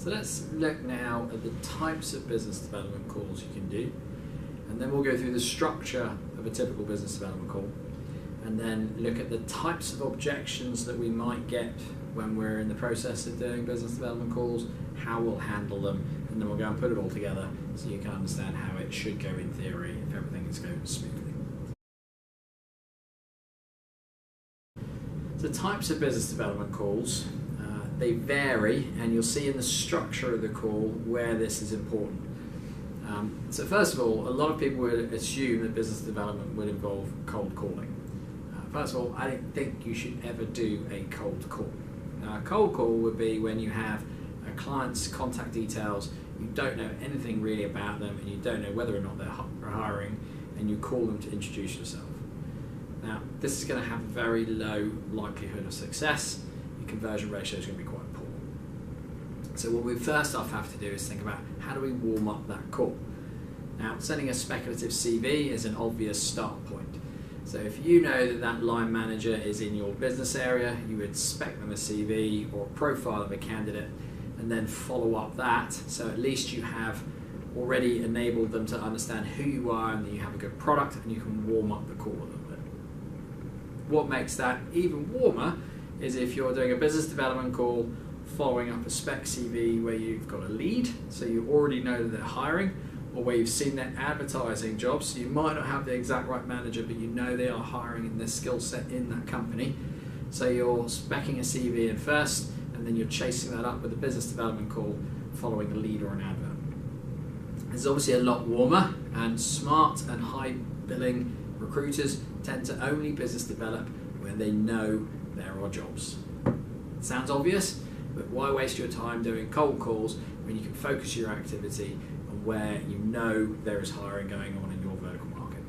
So let's look now at the types of business development calls you can do, and then we'll go through the structure of a typical business development call, and then look at the types of objections that we might get when we're in the process of doing business development calls, how we'll handle them, and then we'll go and put it all together so you can understand how it should go in theory if everything is going smoothly. So types of business development calls, they vary, and you'll see in the structure of the call where this is important. So first of all, a lot of people would assume that business development would involve cold calling. First of all, I don't think you should ever do a cold call. Now, a cold call would be when you have a client's contact details, you don't know anything really about them, and you don't know whether or not they're hiring, and you call them to introduce yourself. Now, this is going to have a very low likelihood of success. Your conversion ratio is going to be quite poor. So what we first off have to do is think about how do we warm up that call. Now, sending a speculative CV is an obvious start point. So if you know that that line manager is in your business area, you would spec them a CV or a profile of a candidate and then follow up that, so at least you have already enabled them to understand who you are and that you have a good product, and you can warm up the call a little bit. What makes that even warmer is if you're doing a business development call following up a spec CV where you've got a lead, so you already know that they're hiring, or where you've seen their advertising jobs, so you might not have the exact right manager, but you know they are hiring in this skill set in that company. So you're speccing a CV in first, and then you're chasing that up with a business development call following a lead or an advert. It's obviously a lot warmer, and smart and high billing recruiters tend to only business develop when they know there are jobs. Sounds obvious, but why waste your time doing cold calls when you can focus your activity on where you know there is hiring going on in your vertical market?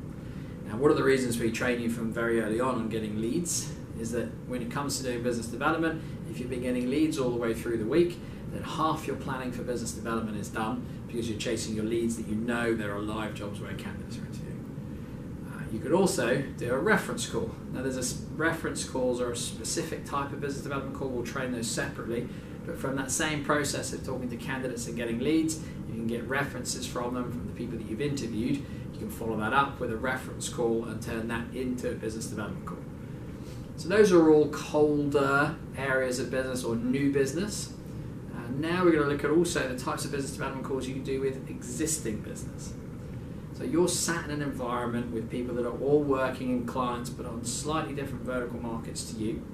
Now, one of the reasons we train you from very early on getting leads is that when it comes to doing business development, if you've been getting leads all the way through the week, then half your planning for business development is done because you're chasing your leads that you know there are live jobs where candidates are interviewing. You could also do a reference call. Now, reference calls are a specific type of business development call. We'll train those separately, but from that same process of talking to candidates and getting leads, you can get references from them, from the people that you've interviewed. You can follow that up with a reference call and turn that into a business development call. So those are all colder areas of business or new business. Now we're going to look at also the types of business development calls you can do with existing business. So you're sat in an environment with people that are all working in clients but on slightly different vertical markets to you.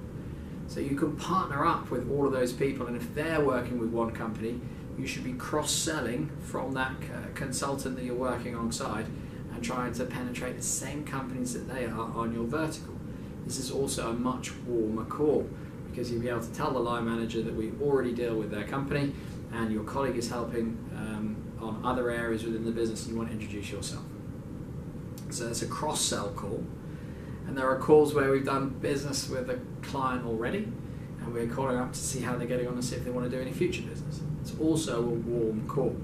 So you can partner up with all of those people, and if they're working with one company, you should be cross-selling from that consultant that you're working alongside and trying to penetrate the same companies that they are on your vertical. This is also a much warmer call because you'll be able to tell the line manager that we already deal with their company and your colleague is helping on other areas within the business and you want to introduce yourself. So it's a cross-sell call. And there are calls where we've done business with a client already and we're calling up to see how they're getting on and see if they want to do any future business. It's also a warm call.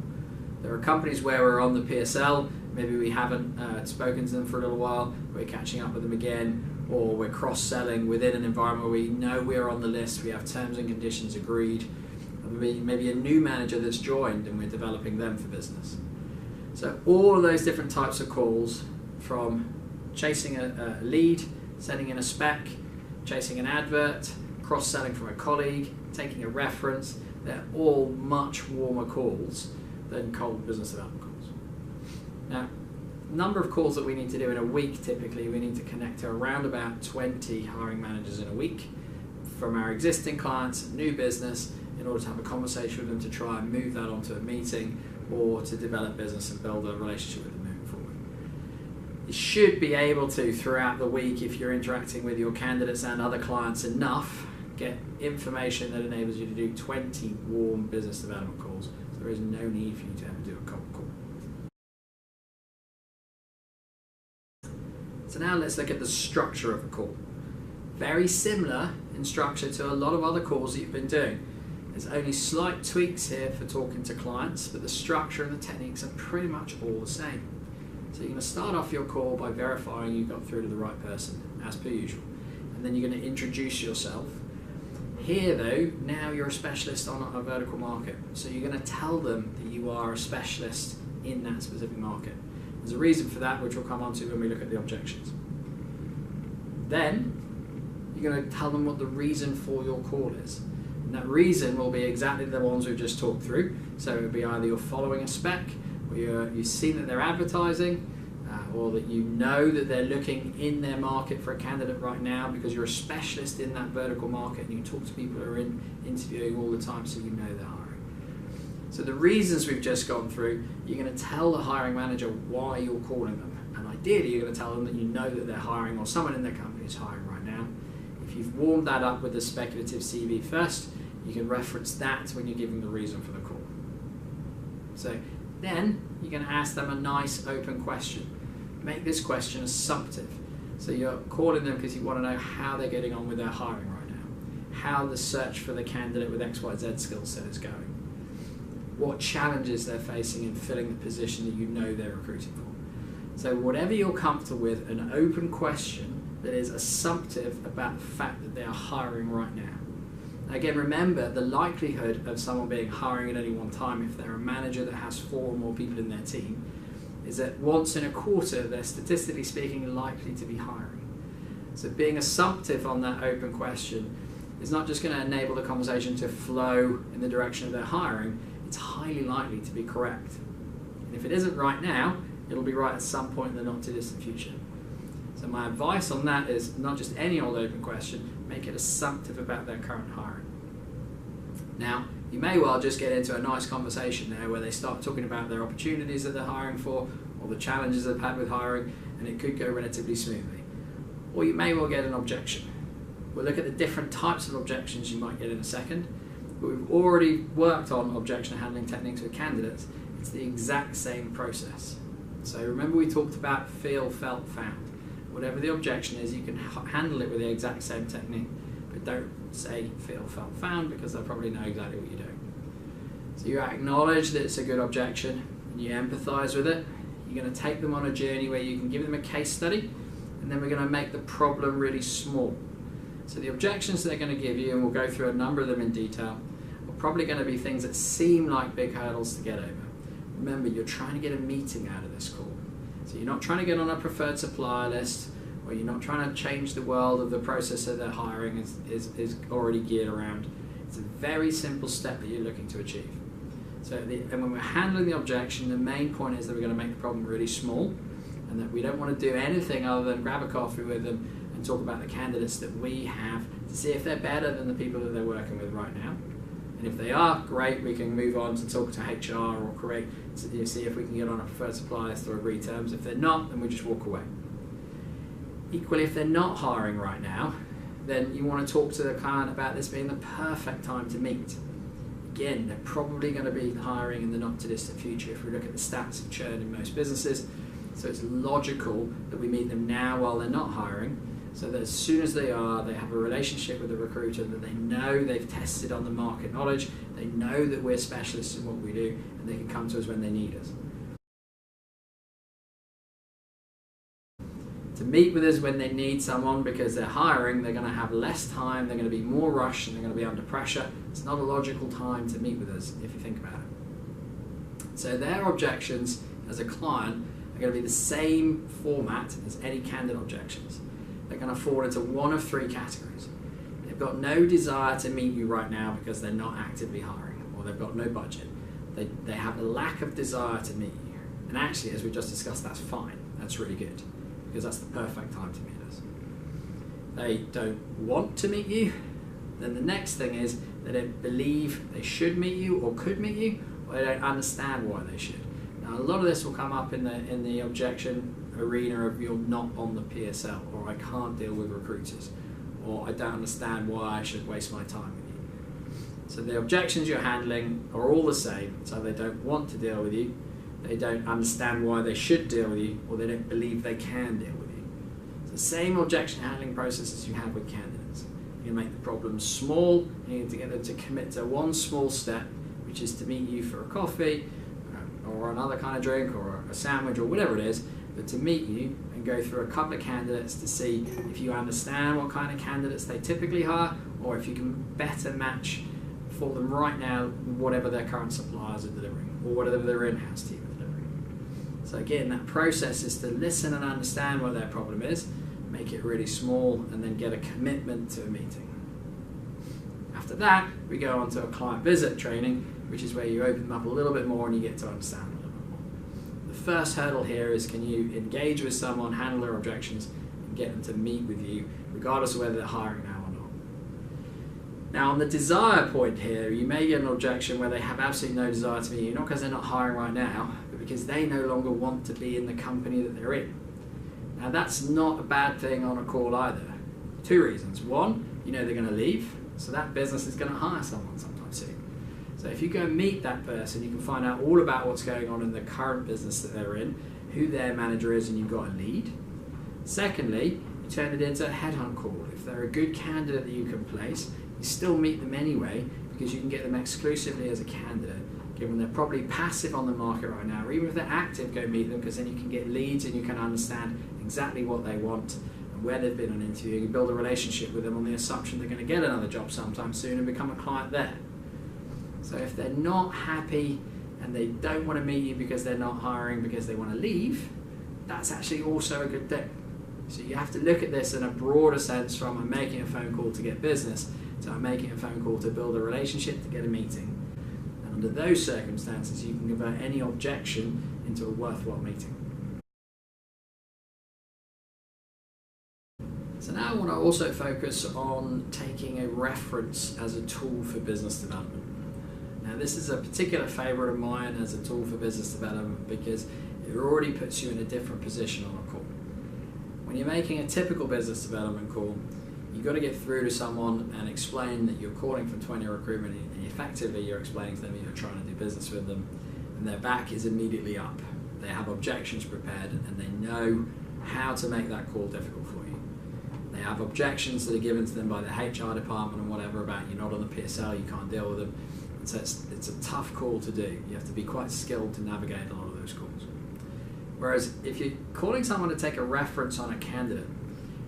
There are companies where we're on the PSL, maybe we haven't spoken to them for a little while, we're catching up with them again, or we're cross-selling within an environment where we know we're on the list, we have terms and conditions agreed, maybe a new manager that's joined and we're developing them for business. So all of those different types of calls, from chasing a lead, sending in a spec, chasing an advert, cross-selling from a colleague, taking a reference, they're all much warmer calls than cold business development calls. Now, number of calls that we need to do in a week, typically we need to connect to around about 20 hiring managers in a week from our existing clients, new business, in order to have a conversation with them to try and move that onto a meeting or to develop business and build a relationship with them moving forward. You should be able to, throughout the week, if you're interacting with your candidates and other clients enough, get information that enables you to do 20 warm business development calls. So there is no need for you to ever do a cold call. So now let's look at the structure of a call. Very similar in structure to a lot of other calls that you've been doing. There's only slight tweaks here for talking to clients, but the structure and the techniques are pretty much all the same. So you're going to start off your call by verifying you got through to the right person, as per usual. And then you're going to introduce yourself. Here though, now you're a specialist on a vertical market. So you're going to tell them that you are a specialist in that specific market. There's a reason for that, which we'll come on to when we look at the objections. Then you're going to tell them what the reason for your call is. And that reason will be exactly the ones we've just talked through. So it will be either you're following a spec, or you've seen that they're advertising, or that you know that they're looking in their market for a candidate right now because you're a specialist in that vertical market and you talk to people who are interviewing all the time, so you know they're hiring. So the reasons we've just gone through, you're going to tell the hiring manager why you're calling them. And ideally you're going to tell them that you know that they're hiring, or someone in their company is hiring right now. If you've warmed that up with the speculative CV first, you can reference that when you're giving the reason for the call. So then you're going to ask them a nice open question. Make this question assumptive. So you're calling them because you want to know how they're getting on with their hiring right now, how the search for the candidate with XYZ skill set is going, what challenges they're facing in filling the position that you know they're recruiting for. So whatever you're comfortable with, an open question that is assumptive about the fact that they are hiring right now. Again, remember the likelihood of someone being hiring at any one time, if they're a manager that has 4 or more people in their team, is that once in a quarter they're statistically speaking likely to be hiring. So being assumptive on that open question is not just going to enable the conversation to flow in the direction of their hiring, it's highly likely to be correct. And if it isn't right now, it'll be right at some point in the not too distant future. So my advice on that is not just any old open question, make it assumptive about their current hiring. Now, you may well just get into a nice conversation there where they start talking about their opportunities that they're hiring for, or the challenges they've had with hiring, and it could go relatively smoothly. Or you may well get an objection. We'll look at the different types of objections you might get in a second, but we've already worked on objection handling techniques with candidates. It's the exact same process. So remember we talked about feel, felt, found. Whatever the objection is, you can handle it with the exact same technique, but don't say feel, felt, found, because they'll probably know exactly what you're doing. So you acknowledge that it's a good objection, and you empathize with it. You're going to take them on a journey where you can give them a case study, and then we're going to make the problem really small. So the objections they're going to give you, and we'll go through a number of them in detail, are probably going to be things that seem like big hurdles to get over. Remember, you're trying to get a meeting out of this call. So you're not trying to get on a preferred supplier list, or you're not trying to change the world of the process that they're hiring is already geared around. It's a very simple step that you're looking to achieve. So and when we're handling the objection, the main point is that we're going to make the problem really small, and that we don't want to do anything other than grab a coffee with them and talk about the candidates that we have to see if they're better than the people that they're working with right now. And if they are, great, we can move on to talk to HR or see if we can get on a preferred supplier list or agree terms. If they're not, then we just walk away. Equally, if they're not hiring right now, then you want to talk to the client about this being the perfect time to meet. Again, they're probably going to be hiring in the not too distant future if we look at the stats of churn in most businesses. So it's logical that we meet them now while they're not hiring, so that as soon as they are, they have a relationship with the recruiter, that they know they've tested on the market knowledge, they know that we're specialists in what we do, and they can come to us when they need us. To meet with us when they need someone because they're hiring, they're going to have less time, they're going to be more rushed, and they're going to be under pressure. It's not a logical time to meet with us if you think about it. So their objections as a client are going to be the same format as any candidate objections. They're going to fall into one of 3 categories. They've got no desire to meet you right now because they're not actively hiring, or they've got no budget. They have a lack of desire to meet you. And actually, as we just discussed, that's fine. That's really good, because that's the perfect time to meet us. They don't want to meet you. Then the next thing is they don't believe they should meet you or could meet you, or they don't understand why they should. Now, a lot of this will come up in the objection arena of you're not on the PSL, or I can't deal with recruiters, or I don't understand why I should waste my time with you. So the objections you're handling are all the same. So they don't want to deal with you, they don't understand why they should deal with you, or they don't believe they can deal with you. It's the same objection handling process as you have with candidates. You make the problem small, you need to get them to commit to one small step, which is to meet you for a coffee, or another kind of drink, or a sandwich, or whatever it is, but to meet you and go through a couple of candidates to see if you understand what kind of candidates they typically hire, or if you can better match for them right now whatever their current suppliers are delivering, or whatever their in-house team are delivering. So again, that process is to listen and understand what their problem is, make it really small, and then get a commitment to a meeting. After that, we go on to a client visit training, which is where you open them up a little bit more and you get to understand them a little bit more. The first hurdle here is, can you engage with someone, handle their objections, and get them to meet with you, regardless of whether they're hiring now or not. Now, on the desire point here, you may get an objection where they have absolutely no desire to meet you, not because they're not hiring right now, but because they no longer want to be in the company that they're in. Now, that's not a bad thing on a call either. 2 reasons. One, you know they're going to leave, so that business is going to hire someone sometime soon. So if you go and meet that person, you can find out all about what's going on in the current business that they're in, who their manager is, and you've got a lead. Secondly, you turn it into a headhunt call. If they're a good candidate that you can place, you still meet them anyway, because you can get them exclusively as a candidate, given they're probably passive on the market right now, or even if they're active, go meet them, because then you can get leads and you can understand exactly what they want and where they've been on interview. You build a relationship with them on the assumption they're going to get another job sometime soon and become a client there. So if they're not happy and they don't want to meet you because they're not hiring, because they want to leave, that's actually also a good thing. So you have to look at this in a broader sense, from I'm making a phone call to get business to I'm making a phone call to build a relationship, to get a meeting. And under those circumstances, you can convert any objection into a worthwhile meeting. So now I want to also focus on taking a reference as a tool for business development. Now, this is a particular favorite of mine as a tool for business development because it already puts you in a different position on a call. When you're making a typical business development call, you've got to get through to someone and explain that you're calling from 20 recruitment, and effectively you're explaining to them that you're trying to do business with them, and their back is immediately up. They have objections prepared and they know how to make that call difficult for you. They have objections that are given to them by the HR department and whatever about you're not on the PSL, you can't deal with them. And so it's a tough call to do. You have to be quite skilled to navigate a lot of those calls. Whereas if you're calling someone to take a reference on a candidate,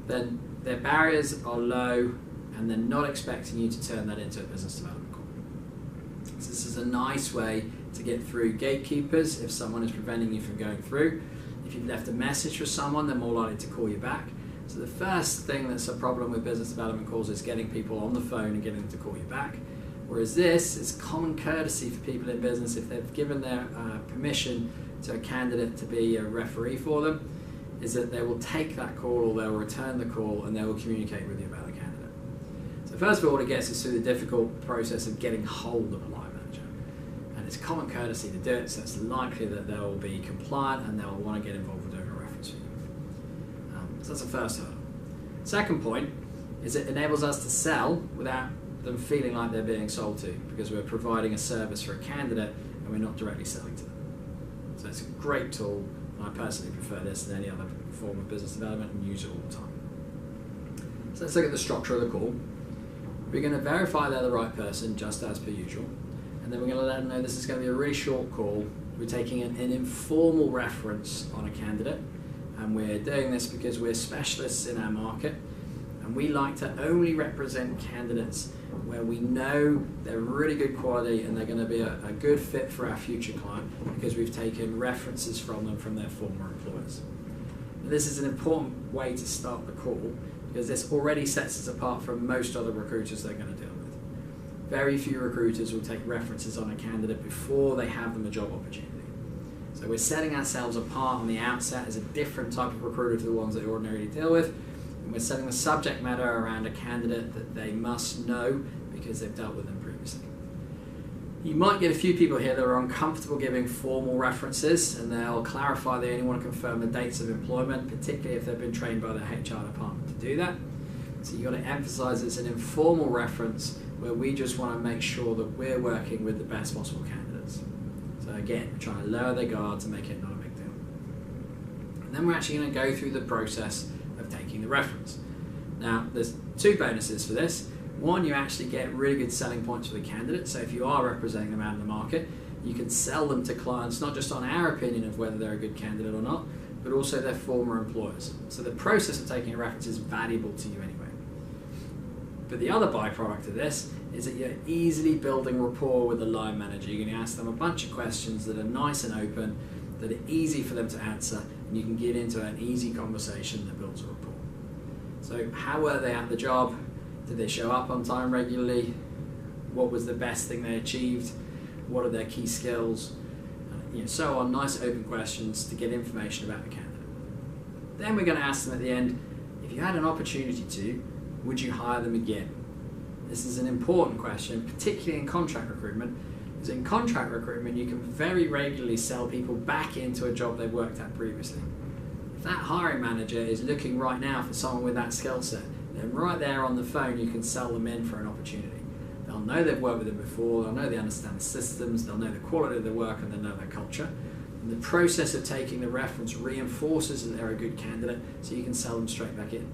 then their barriers are low and they're not expecting you to turn that into a business development call. So this is a nice way to get through gatekeepers if someone is preventing you from going through. If you've left a message for someone, they're more likely to call you back. So the first thing that's a problem with business development calls is getting people on the phone and getting them to call you back. Whereas this is common courtesy for people in business. If they've given their permission to a candidate to be a referee for them, is that they will take that call or they'll return the call and they will communicate with you about the candidate. So first of all, it gets us through the difficult process of getting hold of a line manager. And it's common courtesy to do it, so it's likely that they'll be compliant and they'll want to get involved with doing a reference for you. So that's the first hurdle. Second point is it enables us to sell without them feeling like they're being sold to, because we're providing a service for a candidate and we're not directly selling to them. So it's a great tool, and I personally prefer this than any other form of business development and use it all the time. So let's look at the structure of the call. We're going to verify they're the right person, just as per usual, and then we're going to let them know this is going to be a really short call. We're taking an informal reference on a candidate, and we're doing this because we're specialists in our market, and we like to only represent candidates where we know they're really good quality and they're going to be a good fit for our future client because we've taken references from them from their former employers. And this is an important way to start the call because this already sets us apart from most other recruiters they're going to deal with. Very few recruiters will take references on a candidate before they have them a job opportunity. So we're setting ourselves apart on the outset as a different type of recruiter to the ones they ordinarily deal with. And we're setting the subject matter around a candidate that they must know because they've dealt with them previously. You might get a few people here that are uncomfortable giving formal references, and they'll clarify they only want to confirm the dates of employment, particularly if they've been trained by the HR department to do that. So you've got to emphasize it's an informal reference where we just want to make sure that we're working with the best possible candidates. So again, we're trying to lower their guard to make it not a big deal. And then we're actually going to go through the process of taking the reference. Now, there's 2 bonuses for this. One, you actually get really good selling points for the candidate. So if you are representing them out in the market, you can sell them to clients, not just on our opinion of whether they're a good candidate or not, but also their former employers. So the process of taking a reference is valuable to you anyway. But the other byproduct of this is that you're easily building rapport with the line manager. You're going to ask them a bunch of questions that are nice and open, that are easy for them to answer, and you can get into an easy conversation that builds a rapport. So how were they at the job? Did they show up on time regularly? What was the best thing they achieved? What are their key skills? So on, nice open questions to get information about the candidate. Then we're going to ask them at the end, if you had an opportunity to, would you hire them again? This is an important question, particularly in contract recruitment, because in contract recruitment you can very regularly sell people back into a job they've worked at previously. If that hiring manager is looking right now for someone with that skill set, then right there on the phone you can sell them in for an opportunity. They'll know they've worked with them before, they'll know they understand the systems, they'll know the quality of their work, and they'll know their culture. And the process of taking the reference reinforces that they're a good candidate, so you can sell them straight back in.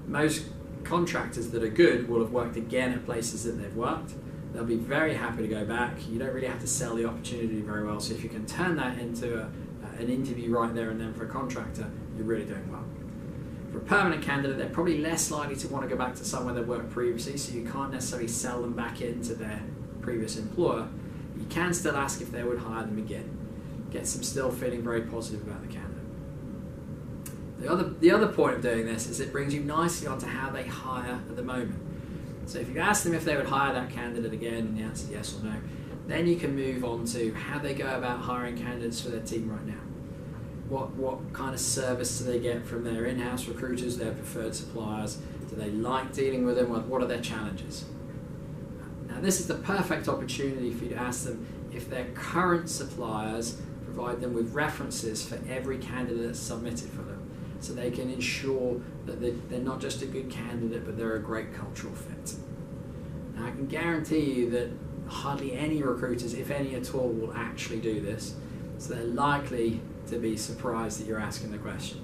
Most contractors that are good will have worked again at places that they've worked. They'll be very happy to go back. You don't really have to sell the opportunity very well, so if you can turn that into an interview right there and then for a contractor, you're really doing well. For a permanent candidate, they're probably less likely to want to go back to somewhere they've worked previously, so you can't necessarily sell them back into their previous employer. You can still ask if they would hire them again. Gets them still feeling very positive about the candidate. The other point of doing this is it brings you nicely onto how they hire at the moment. So if you ask them if they would hire that candidate again and the answer is yes or no, then you can move on to how they go about hiring candidates for their team right now. What kind of service do they get from their in-house recruiters, their preferred suppliers? Do they like dealing with them? What are their challenges? Now this is the perfect opportunity for you to ask them if their current suppliers provide them with references for every candidate that's submitted for them, so they can ensure that they're not just a good candidate, but they're a great cultural fit. Now I can guarantee you that hardly any recruiters, if any at all, will actually do this, so they're likely to be surprised that you're asking the question.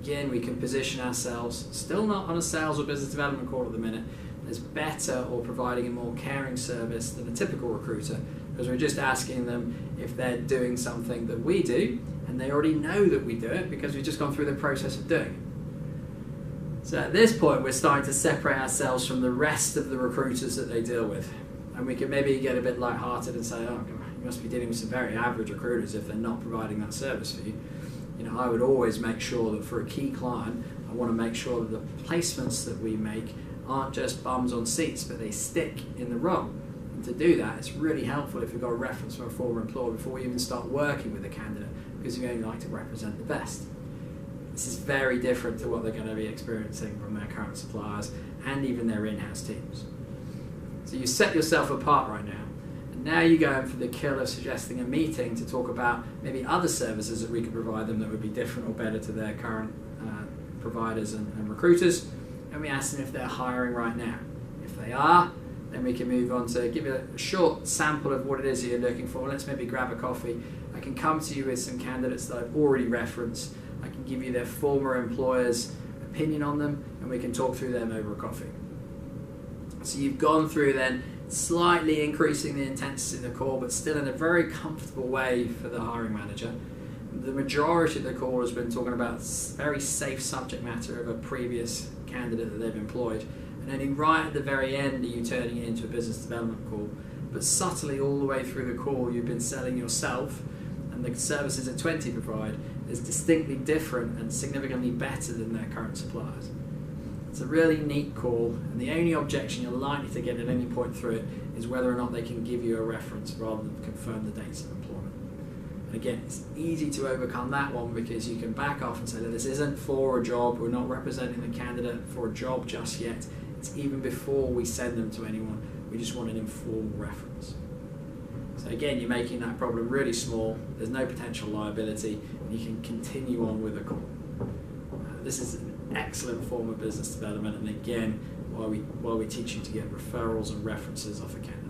Again, we can position ourselves, still not on a sales or business development call at the minute, as better or providing a more caring service than a typical recruiter, because we're just asking them if they're doing something that we do, and they already know that we do it because we've just gone through the process of doing it. So at this point, we're starting to separate ourselves from the rest of the recruiters that they deal with, and we can maybe get a bit light-hearted and say, oh, you must be dealing with some very average recruiters if they're not providing that service for you. I would always make sure that for a key client, I want to make sure that the placements that we make aren't just bums on seats, but they stick in the role. And to do that, it's really helpful if you've got a reference from a former employer before you even start working with the candidate, because you only like to represent the best. This is very different to what they're going to be experiencing from their current suppliers and even their in-house teams. So you set yourself apart right now. Now you go in for the kill of suggesting a meeting to talk about maybe other services that we could provide them that would be different or better to their current providers and recruiters, and we ask them if they're hiring right now. If they are, then we can move on to give you a short sample of what it is that you're looking for. Let's maybe grab a coffee. I can come to you with some candidates that I've already referenced. I can give you their former employer's opinion on them, and we can talk through them over a coffee. So you've gone through then slightly increasing the intensity of the call, but still in a very comfortable way for the hiring manager. The majority of the call has been talking about very safe subject matter of a previous candidate that they've employed, and only right at the very end are you turning it into a business development call. But subtly all the way through the call you've been selling yourself and the services that 20 provide is distinctly different and significantly better than their current suppliers. It's a really neat call, and the only objection you're likely to get at any point through it is whether or not they can give you a reference rather than confirm the dates of employment. And again, it's easy to overcome that one because you can back off and say that this isn't for a job, we're not representing the candidate for a job just yet. It's even before we send them to anyone, we just want an informal reference. So again, you're making that problem really small, there's no potential liability, and you can continue on with the call. This is an excellent form of business development, and again, why we teach you to get referrals and references off a candidate.